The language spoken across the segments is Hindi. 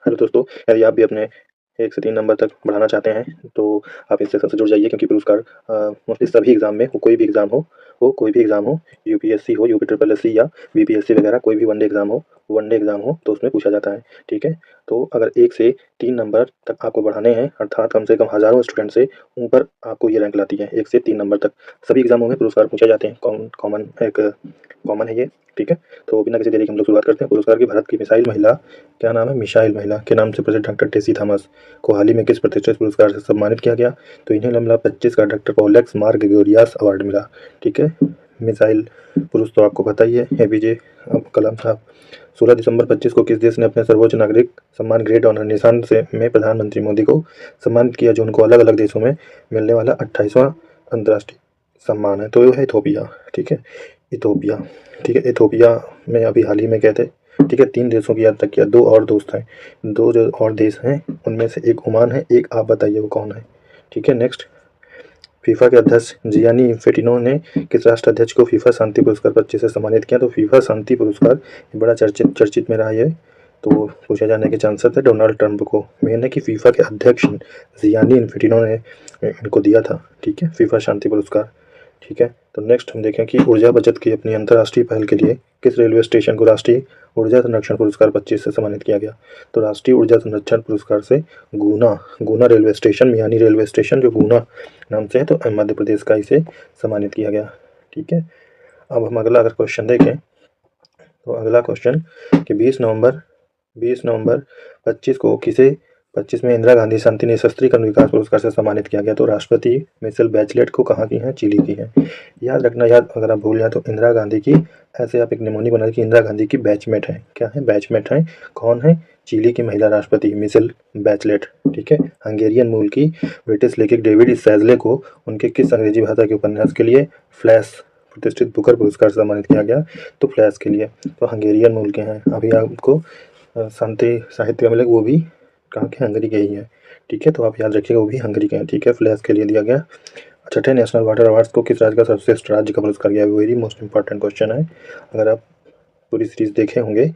हेलो दोस्तों, यदि आप भी अपने 1 से 3 नंबर तक बढ़ाना चाहते हैं, तो आप इस सेशन से जुड़ जाइए क्योंकि पुरस्कार मोस्टली सभी एग्ज़ाम में, वो कोई भी एग्ज़ाम हो, यूपीएससी हो, यूपी ट्रिपल एससी या बीपीएससी वगैरह, कोई भी वनडे एग्ज़ाम हो तो उसमें पूछा जाता है, ठीक है? तो अगर 1 से 3 नंबर तक आपको बढ़ाने हैं, अर्थात कम से कम हज़ारों स्टूडेंट से ऊपर आपको ये रैंक लाती है, 1 से 3 नंबर तक। सभी एग्ज़ामों में पुरस्कार पूछे जाते हैं, कॉमन है ये, ठीक है? तो बिना किसी देरी के हम लोग शुरुआत करते हैं। पुरस्कार की भारत की मिसाइल महिला, क्या नाम है? मिसाइल महिला के नाम से प्रसिद्ध डॉक्टर टेसी थॉमस को हाल ही में किस प्रतिष्ठित पुरस्कार से सम्मानित किया गया? तो इन्हें मिला 25 का डॉक्टर पॉलेक्स मार ग्रेगोरियस अवार्ड मिला, ठीक है? मिसाइल पुरुष तो आपको पता ही है, एपीजे अब्दुल कलाम साहब। 16 दिसंबर 25 को किस देश ने अपने सर्वोच्च नागरिक सम्मान ग्रेट ऑनर निशान से में प्रधानमंत्री मोदी को सम्मानित किया, जो उनको अलग अलग देशों में मिलने वाला 28वां अंतर्राष्ट्रीय सम्मान है? तो ये है इथोपिया, ठीक है? इथोपिया, ठीक है? इथोपिया में अभी हाल ही में गए थे, ठीक है? 3 देशों की यात्रा किया, 2 और दोस्त हैं, 2 जो और देश हैं उनमें से एक ओमान है, एक आप बताइए वो कौन है? ठीक है, नेक्स्ट। फीफा के अध्यक्ष जियानी इन्फेंटिनो ने किस राष्ट्र अध्यक्ष को फीफा शांति पुरस्कार 25 से सम्मानित किया? तो फीफा शांति पुरस्कार ये बड़ा चर्चित में रहा है, तो पूछे जाने के चांसेस है डोनाल्ड ट्रंप को। मेन है कि फीफा के अध्यक्ष जियानी इन्फेंटिनो ने इनको दिया था, ठीक है? फीफा शांति पुरस्कार, ठीक है? तो नेक्स्ट हम देखें कि ऊर्जा बचत की अपनी अंतर्राष्ट्रीय पहल के लिए किस रेलवे स्टेशन को राष्ट्रीय ऊर्जा संरक्षण पुरस्कार 25 से सम्मानित किया गया? तो राष्ट्रीय ऊर्जा संरक्षण पुरस्कार से Guna railway station, Miyani railway station जो गुना नाम से है, तो मध्य प्रदेश का इसे सम्मानित किया गया, ठीक है? अब हम अगला अगर क्वेश्चन देखें, तो अगला क्वेश्चन कि 20 नवंबर 25 में इंदिरा गांधी शांति निशस्त्रीकरण विकास पुरस्कार से सम्मानित किया गया। तो राष्ट्रपति मिशेल बैचलेट को कहाँ की हैं? चिली की हैं। याद रखना, अगर आप भूल जाए तो इंदिरा गांधी की, ऐसे आप एक निमोनी बना कि इंदिरा गांधी की बैचमेट है। क्या है? बैचमेट है। कौन है? चिली की महिला राष्ट्रपति मिशेल बैचलेट, ठीक है? हंगेरियन मूल की ब्रिटिश लेखक डेविड सैजले को उनके किस अंग्रेजी भाषा के उपन्यास के लिए फ्लैश प्रतिष्ठित बुकर पुरस्कार से सम्मानित किया गया? तो फ्लैश के लिए। तो हंगेरियन मूल के हैं। अभी आपको शांति साहित्य मिलेगा, वो भी कहाँ के? हंगरी के ही है, ठीक है? तो आप याद रखिएगा वो भी हंगरी के हैं, ठीक है? फ्लैश के लिए दिया गया। छठे नेशनल वाटर अवार्ड्स को किस राज्य का सर्वश्रेष्ठ राज्य का पुरस्कार गया? वेरी मोस्ट इंपॉर्टेंट क्वेश्चन है। अगर आप पूरी सीरीज देखे होंगे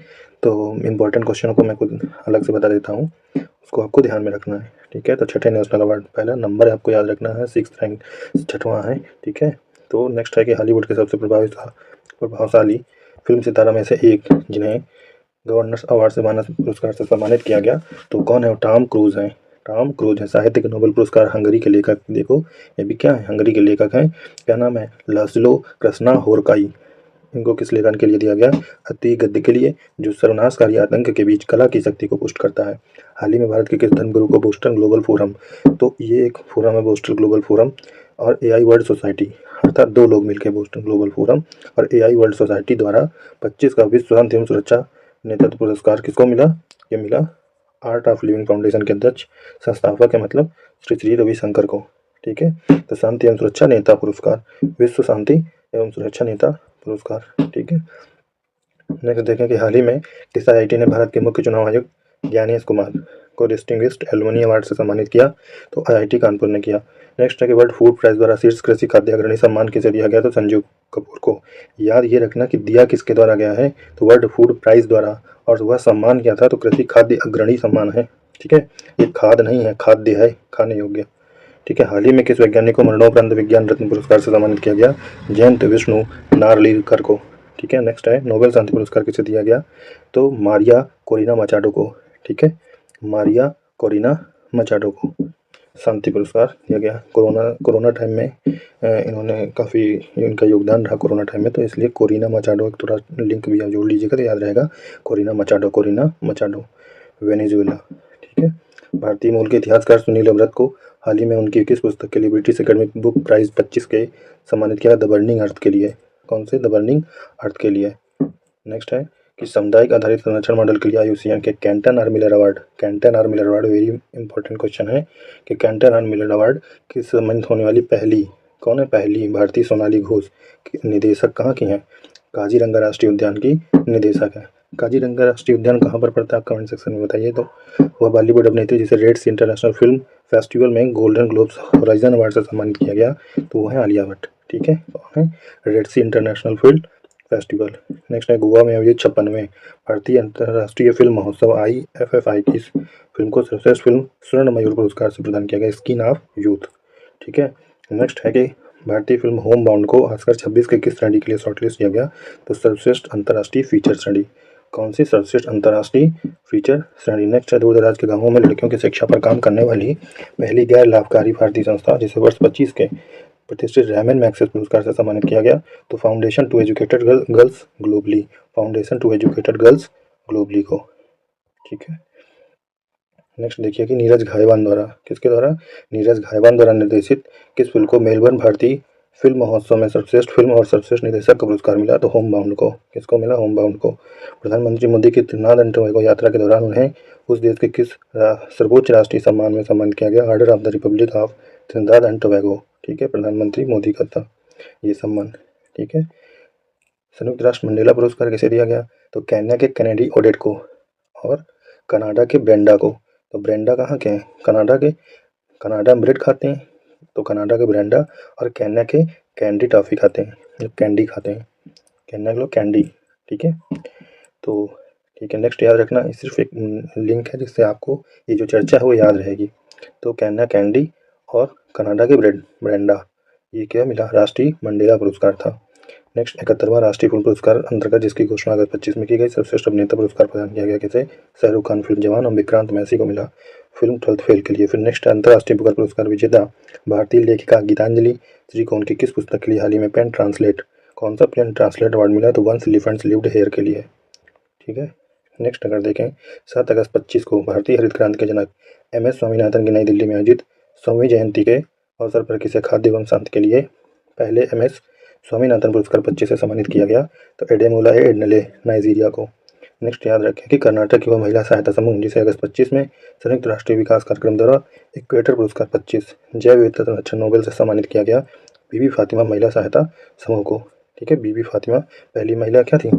तो इंपॉर्टेंट क्वेश्चनों को मैं खुद अलग से बता देता हूँ, उसको आपको ध्यान में रखना है, ठीक है? तो छठे नेशनल अवार्ड, पहला नंबर आपको याद रखना है, 6th रैंक, 6वां है, ठीक है? तो नेक्स्ट है कि हॉलीवुड के सबसे प्रभावशाली फिल्म सितारा में से एक जिन्हें गवर्नर्स अवार्ड से मानस पुरस्कार से सम्मानित किया गया, तो कौन है? वो टॉम क्रूज हैं। टॉम क्रूज है। साहित्य के नोबेल पुरस्कार हंगरी के लेखक, देखो ये भी क्या है? हंगरी के लेखक हैं। क्या नाम है? लाज़लो कृष्णाहोरकाई। इनको किस लेखन के लिए दिया गया? अति गद्य के लिए, जो सर्वनाशकारी आतंक के बीच कला की शक्ति को पुष्ट करता है। हाल ही में भारत के किस धर्मगुरु को बोस्टन ग्लोबल फोरम, तो ये एक फोरम है बोस्टन ग्लोबल फोरम और एआई वर्ल्ड सोसाइटी, अर्थात 2 लोग मिलकर बोस्टन ग्लोबल फोरम और एआई वर्ल्ड सोसाइटी द्वारा 25 का विश्व शांति एवं सुरक्षा नेतृत्व पुरस्कार किसको मिला? ये मिला आर्ट ऑफ लिविंग फाउंडेशन के अध्यक्ष संस्थापक है, मतलब श्री श्री रविशंकर को, ठीक है? तो शांति एवं सुरक्षा नेता पुरस्कार, विश्व शांति एवं सुरक्षा नेता पुरस्कार, ठीक है? नेक्स्ट देखें कि हाल ही में किस आईआईटी ने भारत के मुख्य चुनाव आयुक्त ज्ञानेश कुमार को डिस्टिंग्विश्ड एलुमनी अवार्ड से सम्मानित किया? तो आईआईटी कानपुर ने किया। नेक्स्ट है कि वर्ल्ड फूड प्राइज द्वारा शीर्ष कृषि खाद्य अग्रणी सम्मान किसे दिया गया? तो संजीव कपूर को। याद ये रखना कि दिया किसके द्वारा गया है? तो वर्ल्ड फूड प्राइज द्वारा, और वह सम्मान क्या था? तो कृषि खाद्य अग्रणी सम्मान है, ठीक है? ये खाद नहीं है, खाद्य है, खाने योग्य, ठीक है? हाल ही में किस वैज्ञानिक को मरणोपरांत विज्ञान रत्न पुरस्कार से सम्मानित किया गया? जयंत विष्णु नार्लिकर को, ठीक है? नेक्स्ट है नोबेल शांति पुरस्कार किसे दिया गया? तो मारिया कोरिना मचाडो को, ठीक है? मारिया कोरिना मचाडो को शांति पुरस्कार दिया गया। कोरोना टाइम में इन्होंने काफ़ी, इनका योगदान रहा कोरोना टाइम में, तो इसलिए कोरिना मचाडो, एक थोड़ा लिंक भी आप जोड़ लीजिएगा तो याद रहेगा। कोरिना मचाडो वेनेजुएला, ठीक है? भारतीय मूल के इतिहासकार सुनील अवरत को हाल ही में उनकी किस पुस्तक के लिए ब्रिटिश एकेडमिक बुक प्राइज़ 25 के सम्मानित किया? द बर्निंग अर्थ के लिए। कौन से? द बर्निंग अर्थ के लिए। नेक्स्ट है कि सामुदायिक आधारित संरक्षण मॉडल के लिए आईयूसीएन के Kenton R Miller award, very important question है कि कैंटन आर मिलर अवार्ड किस सम्मानित होने वाली पहली, कौन है? पहली भारतीय सोनाली घोष की निदेशक कहाँ की हैं? काजीरंगा राष्ट्रीय उद्यान की निदेशक है। काजीरंगा राष्ट्रीय उद्यान कहाँ पर पड़ता है? आप कमेंट सेक्शन में बताइए। तो वह बॉलीवुड अभिनेत्री जिसे रेड सी इंटरनेशनल फिल्म फेस्टिवल में गोल्डन ग्लोब्स होराइजन अवार्ड से सम्मानित किया गया, तो वह है आलिया भट्ट, ठीक है? कौन है? रेड सी इंटरनेशनल फिल्म फेस्टिवल। नेक्स्ट है गोवा में आयोजित 56वें भारतीय अंतर्राष्ट्रीय फिल्म महोत्सव IFFI की इस फिल्म को सर्वश्रेष्ठ फिल्म स्वर्ण मयूर पुरस्कार से प्रदान किया गया, स्किन ऑफ यूथ। ठीक है। नेक्स्ट है कि भारतीय फिल्म होम बाउंड को ऑस्कर 26 के किस श्रेणी के लिए शॉर्टलिस्ट किया गया, तो सर्वश्रेष्ठ अंतर्राष्ट्रीय फीचर श्रेणी। कौन सी? सर्वश्रेष्ठ अंतर्राष्ट्रीय फीचर श्रेणी। नेक्स्ट है दूर दराज के गाँवों में लड़कियों की शिक्षा पर काम करने वाली पहली गैर लाभकारी भारतीय संस्था, जिसे वर्ष 25 के प्रतिष्ठित रैमन मैग्सेसे पुरस्कार से सम्मानित किया गया, तो foundation to educated girls globally, foundation to educated girls globally को। ठीक है। नेक्स्ट देखिए कि नीरज घायवान द्वारा, किसके द्वारा? नीरज घायवान द्वारा निर्देशित किस फिल्म को मेलबर्न भारतीय फिल्म महोत्सव में सर्वश्रेष्ठ फिल्म और सर्वश्रेष्ठ निर्देशक का पुरस्कार मिला, तो होम बाउंड को। किसको मिला? होम बाउंड को। प्रधानमंत्री मोदी की त्रिनाद एंड टोबैगो यात्रा के दौरान उन्हें उस देश के किस सर्वोच्च राष्ट्रीय सम्मान में सम्मानित किया गया? Order of the Republic of त्रिनाद and Tobago. ठीक है, प्रधानमंत्री मोदी का था ये सम्मान। ठीक है। संयुक्त राष्ट्र मंडेला पुरस्कार किसे दिया गया? तो केन्या के कैनेडी ओडेट को और कनाडा के ब्रेंडा को। तो ब्रेंडा कहाँ के हैं? कनाडा के। कनाडा ब्रेड खाते हैं तो कनाडा के ब्रेंडा, और केन्या के कैंडी टॉफ़ी खाते हैं, कैंडी खाते हैं, केन्या के लोग कैंडी। ठीक है। तो ठीक है, नेक्स्ट याद रखना, ये सिर्फ एक लिंक है जिससे आपको ये जो चर्चा है वो याद रहेगी। तो केन्या कैंडी और कनाडा के ब्रेंडा, ये क्या मिला? राष्ट्रीय मंडेला पुरस्कार था। नेक्स्ट 71वां राष्ट्रीय फिल्म पुरस्कार अंतर्गत जिसकी घोषणा अगस्त 25 में की गई, सर्वश्रेष्ठ अभिनेता पुरस्कार प्रदान किया गया किसे? शाहरुख खान फिल्म जवान और विक्रांत मैसी को मिला फिल्म 12th फेल के लिए। फिर नेक्स्ट अंतर्राष्ट्रीय बुकर पुरस्कार विजेता भारतीय लेखिका गीतांजलि श्री को उनकी किस पुस्तक के लिए हाल ही में पेन ट्रांसलेट, कौन सा पेन ट्रांसलेट अवार्ड मिला? तो वंस एलिफेंट्स लिव्ड हेयर के लिए। ठीक है। नेक्स्ट अगर देखें 7 अगस्त 25 को भारतीय हरित क्रांति के जनक MS स्वामीनाथन की नई दिल्ली में आयोजित 100वीं जयंती के अवसर पर किसे खाद्य एवं शांति के लिए पहले MS स्वामीनाथन पुरस्कार 25 से सम्मानित किया गया? तो एडेमोला एडनले नाइजीरिया को। नेक्स्ट याद रखें कि कर्नाटक युवा महिला सहायता समूह, जिसे अगस्त 25 में संयुक्त राष्ट्रीय विकास कार्यक्रम द्वारा इक्वेटर पुरस्कार 25 जैव विविधता संरक्षण नोबेल से सम्मानित किया गया, बीबी फातिमा महिला सहायता समूह को। ठीक है। बीबी फातिमा पहली महिला क्या थी?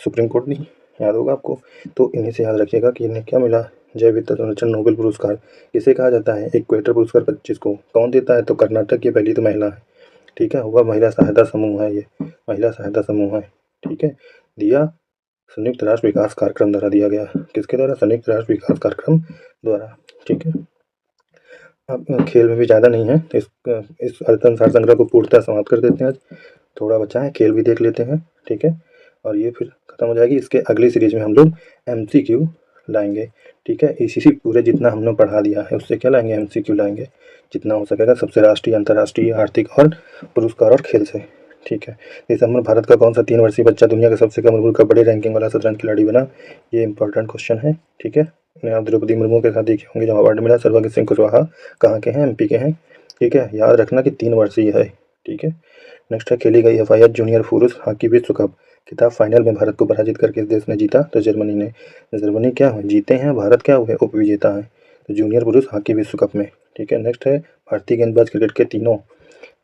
सुप्रीम कोर्ट नहीं, याद होगा आपको। तो इन्हीं से याद रखिएगा कि इन्हें क्या मिला? जैव विविधता संरक्षण नोबेल पुरस्कार। इसे कहा जाता है इक्वेटर पुरस्कार 25 को। कौन देता है? तो कर्नाटक की पहली तो महिला है। ठीक है। वह महिला सहायता समूह है, ये महिला सहायता समूह है। ठीक है। दिया संयुक्त राष्ट्र विकास कार्यक्रम द्वारा दिया गया। किसके द्वारा? संयुक्त राष्ट्र विकास कार्यक्रम द्वारा। ठीक है। अब खेल में भी ज़्यादा नहीं है, इस अनुसार संग्रह को पूर्णतः समाप्त कर देते हैं। थोड़ा बचा है, खेल भी देख लेते हैं। ठीक है। और ये फिर खत्म हो जाएगी। इसके अगली सीरीज में हम लोग MCQ लाएंगे। ठीक है। इसी पूरे जितना हमने पढ़ा दिया है उससे क्या लाएंगे? MCQ लाएंगे, जितना हो सकेगा सबसे राष्ट्रीय, अंतर्राष्ट्रीय, आर्थिक और पुरस्कार और खेल से। ठीक है। दिसंबर भारत का कौन सा 3 वर्षीय बच्चा दुनिया का सबसे कम उम्र का बड़े रैंकिंग वाला शतरंज खिलाड़ी बना? ये इंपॉर्टेंट क्वेश्चन है। ठीक है। आप द्रौपदी मुर्मू के साथ देखे होंगे, जो अवार्ड मिला। सर्वज्ञ सिंह कुशवाहा कहाँ के हैं? MP के हैं। ठीक है। याद रखना कि 3 वर्षीय है। ठीक है। नेक्स्ट है खेली गई FIH जूनियर पुरुष हॉकी विश्व कप खिताब फाइनल में भारत को पराजित करके इस देश ने जीता? तो जर्मनी ने। जर्मनी क्या हुए? जीते हैं। भारत क्या हुए? उपविजेता है। तो जूनियर पुरुष हॉकी विश्व कप में। ठीक है। नेक्स्ट है भारतीय गेंदबाज क्रिकेट के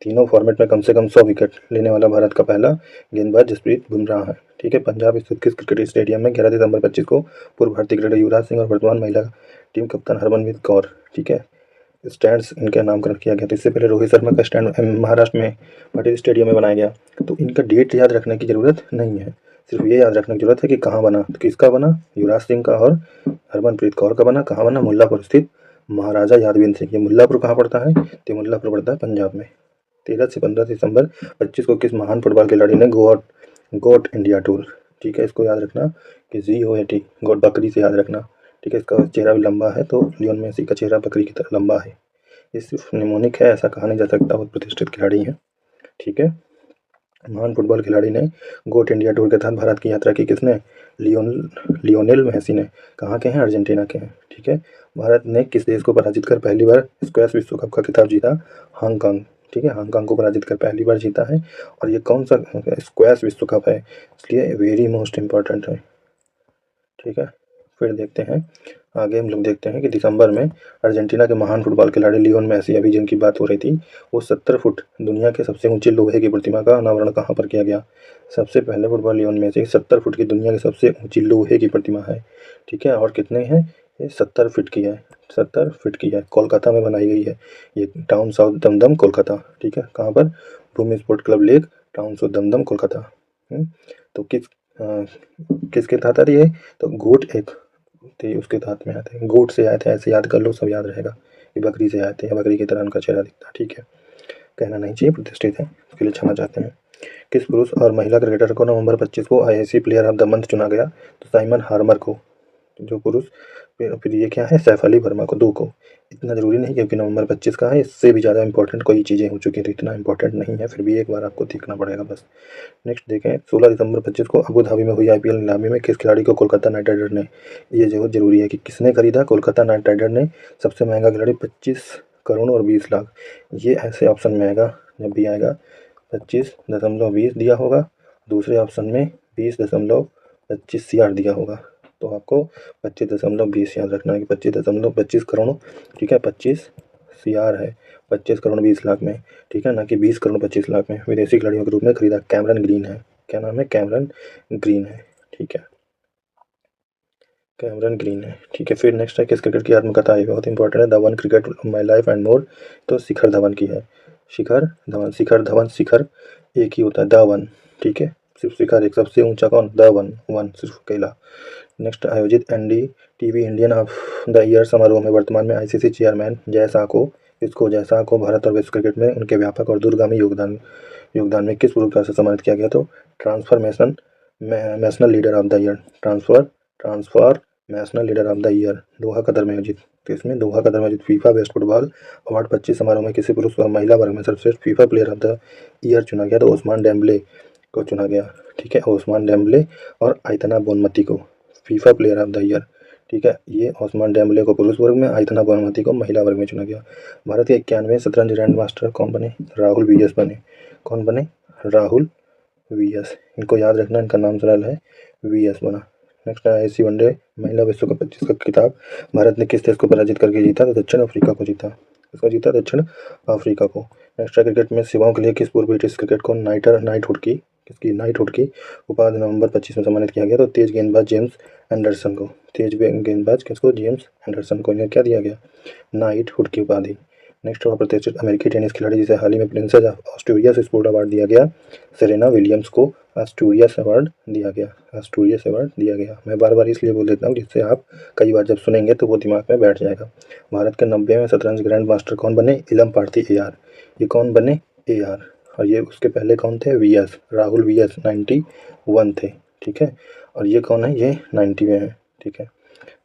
तीनों फॉर्मेट में कम से कम 100 विकेट लेने वाला भारत का पहला गेंदबाज जसप्रीत बुमराह है। ठीक है। पंजाब स्थित किस क्रिकेट स्टेडियम में 11 दिसंबर 25 को पूर्व भारतीय क्रिकेटर युवराज सिंह और वर्तमान महिला टीम कप्तान हरमनप्रीत कौर, ठीक है, स्टैंड्स इनका नामकरण किया गया। तो इससे पहले रोहित शर्मा का स्टैंड महाराष्ट्र में पटेल स्टेडियम में बनाया गया। तो इनका डेट याद रखने की ज़रूरत नहीं है, सिर्फ ये याद रखने की जरूरत है कि कहाँ बना। तो किसका बना? युवराज सिंह का और हरमनप्रीत कौर का बना। कहाँ बना? मुल्लापुर स्थित महाराजा यादवीर सिंह। ये मुल्लापुर कहाँ पड़ता है? तो मुल्लापुर पड़ता है पंजाब में। 13 से 15 दिसंबर 25 को किस महान फुटबॉल खिलाड़ी ने गोट इंडिया टूर, ठीक है, इसको याद रखना कि GOAT गोट बकरी से याद रखना। ठीक है। इसका चेहरा भी लंबा है, तो लियोन मेसी का चेहरा बकरी की तरह लंबा है। ये सिर्फ निमोनिक है, ऐसा कहा नहीं जा सकता। बहुत प्रतिष्ठित खिलाड़ी हैं। ठीक है। महान फुटबॉल खिलाड़ी ने गोट इंडिया टूर के तहत भारत की यात्रा की। किसने? लियोनेल मेसी ने। कहाँ के हैं? अर्जेंटीना के हैं। ठीक है। भारत ने किस देश को पराजित कर पहली बार स्क्वैश विश्व कप का खिताब जीता? हांगकांग। ठीक है। हांगकांग को पराजित कर पहली बार जीता है। और ये कौन सा स्क्वैश विश्व कप है, इसलिए वेरी मोस्ट इम्पॉर्टेंट है। ठीक है। फिर देखते हैं आगे, हम लोग देखते हैं कि दिसंबर में अर्जेंटीना के महान फुटबॉल खिलाड़ी लियोन मेसी, अभी जिनकी बात हो रही थी, वो 70 फुट दुनिया के सबसे ऊंचे लोहे की प्रतिमा का अनावरण कहाँ पर किया गया? सबसे पहले फुटबॉल लियोन मेसी 70 फुट की दुनिया की सबसे ऊंची लोहे की प्रतिमा है। ठीक है। और कितने हैं? ये 70 फीट की है। 70 फीट की है। कोलकाता में बनाई गई है ये, टाउन साउथ दमदम कोलकाता। ठीक है। कहाँ पर? Bhoomi sport club Lake, Town South Dumdum Kolkata. तो किसके तहत आती है? तो गोट एक थे, उसके तहत में आते हैं। गोट से आए थे, ऐसे याद कर लो, सब याद रहेगा कि बकरी से आए थे या बकरी की तरह उनका चेहरा दिखता है। ठीक है, कहना नहीं चाहिए, प्रतिष्ठित है, इसके लिए क्षमा चाहते हैं। किस पुरुष और महिला क्रिकेटर को नवंबर 25 को ICC player of the month चुना गया? तो साइमन हार्मर को, जो पुरुष, फिर ये क्या है, सैफ अली वर्मा को, 2 को। इतना ज़रूरी नहीं क्योंकि नवंबर 25 का है, इससे भी ज़्यादा इंपॉर्टेंट कोई चीज़ें हो चुकी हैं, तो इतना इंपॉर्टेंट नहीं है, फिर भी एक बार आपको देखना पड़ेगा बस। नेक्स्ट देखें, 16 दिसंबर 25 को अबू धाबी में हुई आईपीएल नीलामी में किस खिलाड़ी को कोलकाता नाइट राइडर ने, ये जो जरूरी है कि किसने खरीदा? कोलकाता नाइट राइडर ने। सबसे महंगा खिलाड़ी 25 करोड़ और 20 लाख, ये ऐसे ऑप्शन में आएगा, जब भी आएगा 25.20 दिया होगा, दूसरे ऑप्शन में 20.25 CR दिया होगा, तो आपको 25.20 याद रखना है कि 25 करोड़, ठीक है, 25 CR है, 25 करोड़ 20 लाख में, ठीक है, ना कि 20 करोड़ 25 लाख में। विदेशी खिलाड़ियों के रूप में खरीदा कैमरन ग्रीन है, क्या नाम है? कैमरन ग्रीन है, ठीक है, कैमरन ग्रीन है, ठीक है। फिर नेक्स्ट है, किस क्रिकेट की आत्मकथा है? बहुत इंपॉर्टेंट है, the one cricket my life and more, तो शिखर धवन की है, शिखर धवन, शिखर धवन, शिखर एक ही होता है, द वन, ठीक है, सिर्फ शिखर एक, सबसे ऊंचा कौन? द वन, वन सिर्फ अकेला। नेक्स्ट, आयोजित NDTV Indian of the year समारोह में वर्तमान में आईसीसी चेयरमैन जय शाह को भारत और विश्व क्रिकेट में उनके व्यापक और दूरगामी योगदान में किस पुरस्कार से सम्मानित किया गया? तो transformation national leader of the year, transformational leader of the year, Doha Qatar में आयोजित, तो इसमें दोहा कतर में आयोजित फीफा बेस्ट फुटबॉल अवार्ड 25 समारोह में किसी पुरुष व महिला वर्ग में सर्वश्रेष्ठ FIFA player of the year चुना गया? तो ओस्मान डेम्बले को चुना गया, ठीक है, ओस्मान डेम्बले और आइतना बोनमती को FIFA player of the year, ठीक है, ये ओस्मान डेम्बले को पुरुष वर्ग में, आइतना बोनमती को महिला वर्ग में चुना गया। भारत के 91वें शतरंज ग्रैंड मास्टर कौन बने? राहुल वीएस बने, कौन बने? राहुल वीएस, इनको याद रखना, इनका नाम सरल है, वीएस बना। नेक्स्ट है, आईसीसी वनडे महिला विश्व कप 25 का खिताब भारत ने किस देश को पराजित करके जीता? तो दक्षिण अफ्रीका को जीता, किसको जीता? दक्षिण अफ्रीका को। नेक्स्ट है, क्रिकेट में सेवाओं के लिए किस पूर्व ब्रिटिश क्रिकेट को नाइटहुड की, किसकी? नाइटहुड की उपाधि नवंबर 25 में सम्मानित किया गया? तो तेज गेंदबाज जेम्स एंडरसन को, तेज गेंदबाज किसको? जेम्स एंडरसन को, इन्हें क्या दिया गया? नाइटहुड की उपाधि। नेक्स्ट हुआ, प्रतिष्ठित अमेरिकी टेनिस खिलाड़ी जिसे हाल ही में princess of Australia sport award दिया गया, सेरेना विलियम्स को एस्टूरियस अवार्ड दिया गया, एस्टूरियस अवार्ड दिया गया। मैं बार बार इसलिए बोल देता हूँ जिससे आप कई बार जब सुनेंगे तो वो दिमाग में बैठ जाएगा। भारत के 90वें शतरंज ग्रैंड मास्टर कौन बने? इलम पार्थी AR, ये कौन बने? AR, और ये उसके पहले कौन थे? VS, राहुल VS 91 थे, ठीक है, और ये कौन है? ये 90वें हैं, ठीक है।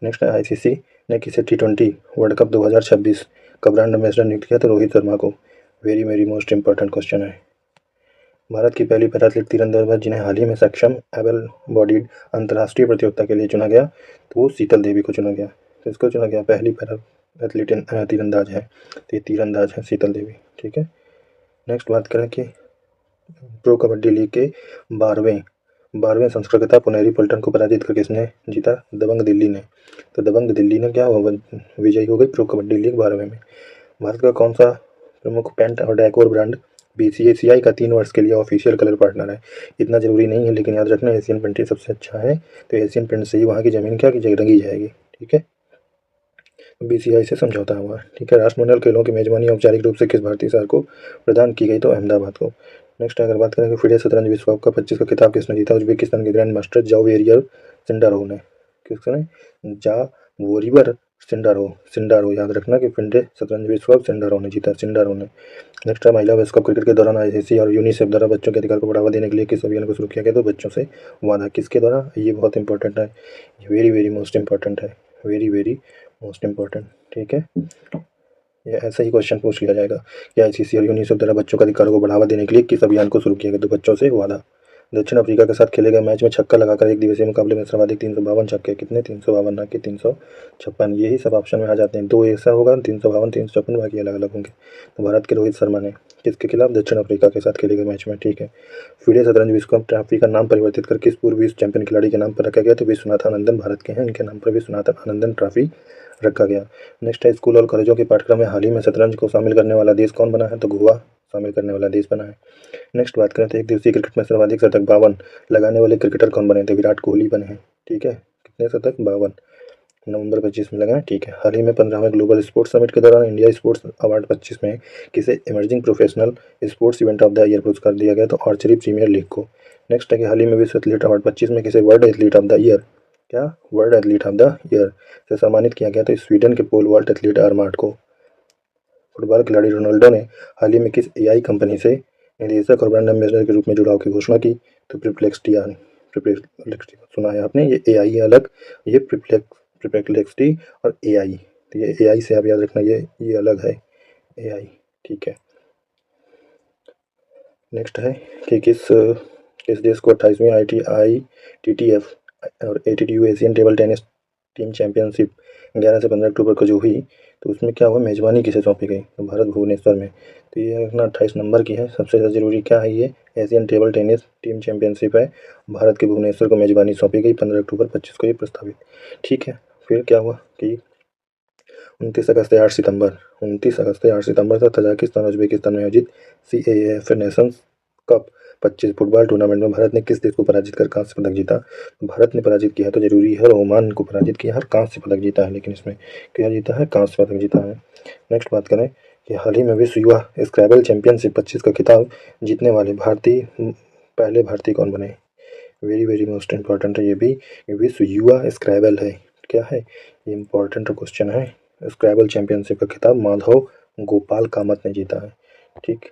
नेक्स्ट है, आईसीसी ने किसे T20 वर्ल्ड कप 2026 का ब्रांड एम्बेसडर नियुक्त किया? तो रोहित शर्मा को। Very very most important question है। भारत की पहली पैरा एथलीट तीरंदाज जिन्हें हाल ही में सक्षम एबल बॉडीड अंतर्राष्ट्रीय प्रतियोगिता के लिए चुना गया, तो वो शीतल देवी को चुना गया। तो इसको चुना गया, पहली पैरा एथलीट तीरंदाज है, तो ये तीरंदाज है शीतल देवी, ठीक है। नेक्स्ट बात करें कि प्रो कबड्डी लीग के 12वें संस्करणता पुनेरी पल्टन को पराजित कर किसने जीता? दबंग दिल्ली ने। तो दबंग दिल्ली ने क्या हुआ? विजयी हो गई प्रो कबड्डी लीग 12वें में। भारत का कौन सा प्रमुख पेंट और डेकोर ब्रांड बीसीसीआई का 3 वर्ष के लिए ऑफिशियल कलर पार्टनर है? इतना जरूरी नहीं है, लेकिन याद रखना एशियन पेंट ही सबसे अच्छा है, तो एशियन पेंट से ही वहाँ की ज़मीन क्या की रंगी जाएगी, ठीक है, बीसीसीआई से समझौता हुआ, ठीक है। राष्ट्रमंडल खेलों की मेजबानी औपचारिक रूप से किस भारतीय शहर को प्रदान की गई? तो अहमदाबाद को। नेक्स्ट अगर बात करें कि फिडे शतरंज विश्व कप का 25 का खिताब किसने जीता? उज्बेकिस्तान के ग्रैंड मास्टर जावेरियर सिंडारोव ने, किसने? जावोरिवर सिंडारो याद रखना कि फिडे शतरंज विश्व कप सिंडारोव ने जीता, सिंडारो ने। नेक्स्ट है, महिला विश्व कप क्रिकेट के दौरान आईसीसी और यूनिसेफ द्वारा बच्चों के अधिकार को बढ़ावा देने के लिए किस अभियान को शुरू किया गया? तो बच्चों से वादा, किसके द्वारा? ये बहुत इंपॉर्टेंट है, वेरी वेरी मोस्ट इंपॉर्टेंट है, वेरी वेरी मोस्ट इंपॉर्टेंट, ठीक है। ये ऐसा ही क्वेश्चन पूछ लिया जाएगा कि आईसीसी और यूनिसेफ द्वारा बच्चों के अधिकारों को बढ़ावा देने के लिए किस अभियान को शुरू किया गया? तो बच्चों से वादा। दक्षिण अफ्रीका के साथ खेले गए मैच में छक्का लगाकर एक दिवसीय मुकाबले में सर्वाधिक 352 छक्के, कितने? 352, ना कि 356, यही सब ऑप्शन में आ जाते हैं, 2 ऐसा होगा, 352 356 बाकी अलग अलग होंगे। तो भारत के रोहित शर्मा ने किसके खिलाफ? दक्षिण अफ्रीका के साथ खेले गए मैच में, ठीक है। फिडे शतरंज विश्व कप ट्रॉफी का नाम परिवर्तित कर किस पूर्व विश्व चैंपियन खिलाड़ी के नाम पर रखा गया? तो विश्वनाथन आनंदन भारत के हैं, इनके नाम पर विश्वनाथन आनंदन ट्रॉफी रखा गया। नेक्स्ट है, स्कूल और कॉलेजों के पाठ्यक्रम में हाल ही में शतरंज को शामिल करने वाला देश कौन बना है? तो गोवा शामिल करने वाला देश बना है। नेक्स्ट बात करें तो एक दिवसीय क्रिकेट में सर्वाधिक शतक 52 लगाने वाले क्रिकेटर कौन बने? तो विराट कोहली बने हैं, ठीक है। कितने शतक? 52, नवंबर 25 में लगाए, ठीक है। हाल ही में 15वें ग्लोबल स्पोर्ट्स समिट के दौरान इंडिया स्पोर्ट्स अवार्ड 25 में किसे emerging professional sports event of the year पुरस्कार दिया गया? तो आर्चरी प्रीमियर लीग को, नेक्स्ट है कि हाल ही में विश्व एथलीट अवार्ड 25 में किसे world athlete of the year, क्या world athlete of the year से सम्मानित किया गया? तो स्वीडन के पोल वॉल्ट एथलीट आर्मार्ट को। फुटबॉल खिलाड़ी रोनाल्डो ने हाल ही में किस एआई कंपनी से निदेशक और ब्रांड एम्बेसडर के रूप में जुड़ाव की घोषणा की? तो प्रिप्लेक्सिटी सुना है आपने, ये एआई है अलग, ये प्रिप्लेक्सिटी और एआई, तो ये एआई से आप याद रखना, ये अलग है एआई, ठीक है। नेक्स्ट है कि किस देश को 28वीं ITTF और ATTU Asian table tennis team championship 11 से 15 अक्टूबर को जो हुई, तो उसमें क्या हुआ, मेज़बानी किसे सौंपी गई? तो भारत भुवनेश्वर में। तो ये अपना 28 नंबर की है। सबसे ज़्यादा ज़रूरी क्या है, ये Asian table tennis team championship है, भारत के भुवनेश्वर को मेज़बानी सौंपी गई 15 अक्टूबर 25 को ये प्रस्तावित, ठीक है। फिर क्या हुआ कि 29 अगस्त से 8 सितंबर 29 अगस्त से 8 सितंबर तक तजाकिस्तान उज्बेकिस्तान में आयोजित CAF Nations cup 25 football tournament में भारत ने किस देश को पराजित कर कांस्य पदक जीता? तो भारत ने पराजित किया तो जरूरी है, ओमान को पराजित किया है और कांस्य पदक जीता है, लेकिन इसमें क्या जीता है, कांस्य पदक जीता है। नेक्स्ट बात करें कि हाल ही में विश्व युवा स्क्रैबल चैंपियनशिप 25 का खिताब जीतने वाले पहले भारतीय कौन बने? वेरी वेरी मोस्ट इम्पॉर्टेंट है ये भी, विश्व युवा स्क्रैबल है, क्या है ये, इम्पॉर्टेंट क्वेश्चन है। स्क्रैबल चैंपियनशिप का खिताब माधव गोपाल कामत ने जीता है, ठीक,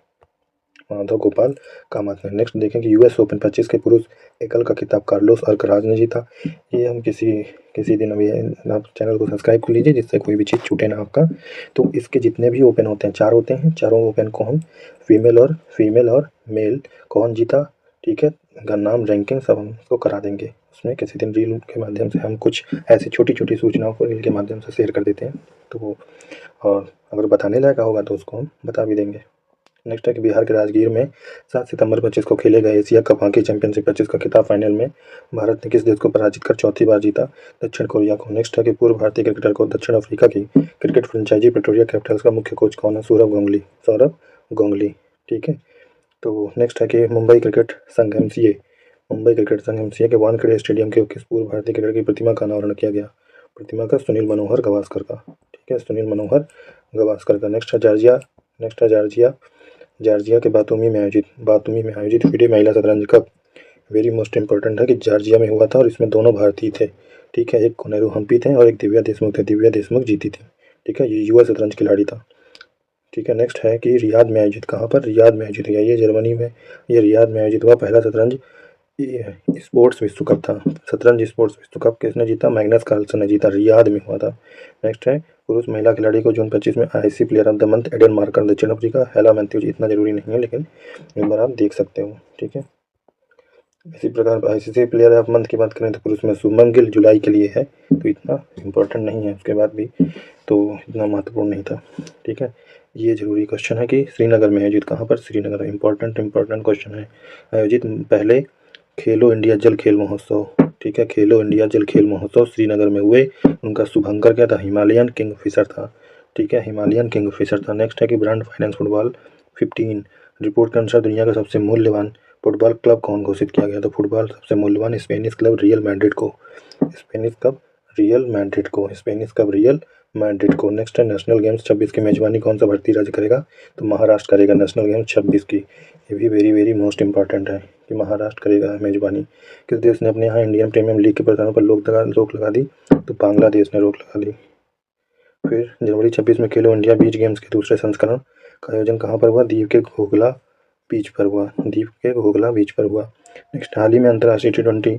माधव गोपाल कामत ने। नेक्स्ट देखें कि US ओपन 25 के पुरुष एकल का खिताब कार्लोस अल्कराज ने जीता। ये हम किसी दिन, अभी आप चैनल को सब्सक्राइब कर लीजिए जिससे कोई भी चीज़ छूटे ना आपका। तो इसके जितने भी ओपन होते हैं, 4 होते हैं, चारों ओपन को हम फीमेल और मेल कौन जीता, ठीक है, का नाम रैंकिंग सब हम उसको करा देंगे उसमें किसी दिन रील के माध्यम से। हम कुछ ऐसी छोटी छोटी सूचनाओं को रील के माध्यम से शेयर कर देते हैं, तो और अगर बताने लायक होगा तो उसको हम बता भी देंगे। नेक्स्ट है कि बिहार के राजगीर में 7 सितंबर 25 को खेले गए एशिया कप हॉकी चैंपियनशिप 25 का खिताब फाइनल में भारत ने किस देश को पराजित कर चौथी बार जीता? दक्षिण कोरिया को। नेक्स्ट है कि पूर्व भारतीय क्रिकेटर को दक्षिण अफ्रीका की क्रिकेट फ्रेंचाइजी प्रिटोरिया कैपिटल्स का मुख्य कोच कौन है? सौरभ गांगुली, ठीक है। तो नेक्स्ट है कि मुंबई क्रिकेट संघ MCA के वानखेड़े स्टेडियम के किस पूर्व भारतीय क्रिकेटर की प्रतिमा का अनावरण किया गया? प्रतिमा का सुनील मनोहर गावस्कर का, ठीक है, सुनील मनोहर गावस्कर का। नेक्स्ट है जॉर्जिया के बातूमी में आयोजित FIDE महिला शतरंज कप, वेरी मोस्ट इंपॉर्टेंट है कि जॉर्जिया में हुआ था और इसमें दोनों भारतीय थे, ठीक है, एक कोनेरू हम्पी थे और एक दिव्या देशमुख थे, दिव्या देशमुख जीती थी, ठीक है, ये युवा शतरंज खिलाड़ी था, ठीक है। नेक्स्ट है कि रियाद में आयोजित, कहाँ पर रियाद में आयोजित हुआ, ये जर्मनी में, ये रियाद में आयोजित हुआ पहला शतरंज स्पोर्ट्स विश्व कप था। शतरंज स्पोर्ट्स विश्व कप किसने जीता? मैग्नस कार्लसन ने जीता, रियाद में हुआ था। नेक्स्ट है पुरुष महिला खिलाड़ी को जून 25 में IC player of the month Aiden Markram दक्षिण अफ्रीका, हेला मैथ्यूज, इतना जरूरी नहीं है लेकिन एक बार आप देख सकते हो, ठीक है। इसी प्रकार ICC प्लेयर ऑफ मंथ की बात करें तो पुरुष में शुभमन गिल जुलाई के लिए है, तो इतना इम्पोर्टेंट नहीं है, उसके बाद भी तो इतना महत्वपूर्ण नहीं था, ठीक है। ये जरूरी क्वेश्चन है कि श्रीनगर में आयोजित, कहाँ पर? श्रीनगर, इम्पोर्टेंट क्वेश्चन है। आयोजित पहले खेलो इंडिया जल खेल महोत्सव, ठीक है, खेलो इंडिया जल खेल महोत्सव श्रीनगर में हुए, उनका शुभंकर क्या था? हिमालयन किंगफिशर था, ठीक है, हिमालयन किंगफिशर था। नेक्स्ट है कि ब्रांड फाइनेंस फुटबॉल 15 रिपोर्ट के अनुसार दुनिया का सबसे मूल्यवान फुटबॉल क्लब कौन घोषित किया गया? तो फुटबॉल सबसे मूल्यवान स्पेनिश क्लब रियल मैड्रिड को, नेक्स्ट है नेशनल गेम्स 26 की मेजबानी कौन सा भारतीय राज्य करेगा? तो महाराष्ट्र करेगा नेशनल गेम्स 26 की। ये भी वेरी वेरी मोस्ट इंपॉर्टेंट है कि महाराष्ट्र करेगा मेजबानी। किस देश ने अपने यहाँ इंडियन प्रीमियर लीग के प्रसारण पर रोक लगा दी? तो बांग्लादेश ने रोक लगा दी। फिर जनवरी 26 में खेलो इंडिया बीच गेम्स के दूसरे संस्करण का आयोजन कहाँ पर हुआ? द्वीप के घोघला बीच पर हुआ। नेक्स्ट, हाल ही में अंतर्राष्ट्रीय T20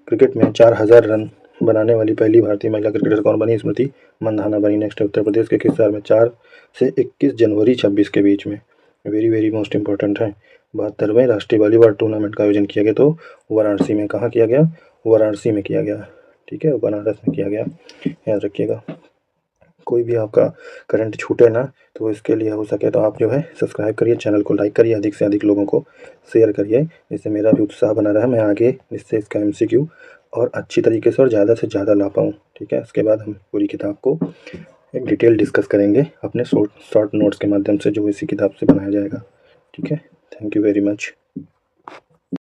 क्रिकेट में 4000 रन बनाने वाली पहली भारतीय महिला क्रिकेटर कौन बनी? स्मृति मंधाना बनी। नेक्स्ट, उत्तर प्रदेश के किस शहर में 4 से 21 जनवरी 26 के बीच में, वेरी वेरी मोस्ट इंपॉर्टेंट है, 72वें राष्ट्रीय वॉलीबॉल टूर्नामेंट का आयोजन किया गया? तो वाराणसी में। कहाँ किया गया? वाराणसी में किया गया, ठीक है, बनारस में किया गया, याद रखिएगा। कोई भी आपका करंट छूटे ना, तो इसके लिए हो सके तो आप जो है सब्सक्राइब करिए, चैनल को लाइक करिए, अधिक से अधिक लोगों को शेयर करिए, जिससे मेरा भी उत्साह बना रहा है, मैं आगे इससे इसका MCQ और अच्छी तरीके से और ज़्यादा से ज़्यादा ला पाऊँ, ठीक है। उसके बाद हम पूरी किताब को एक डिटेल डिस्कस करेंगे अपने शॉर्ट नोट्स के माध्यम से, जो इसी किताब से बनाया जाएगा, ठीक है। Thank you very much.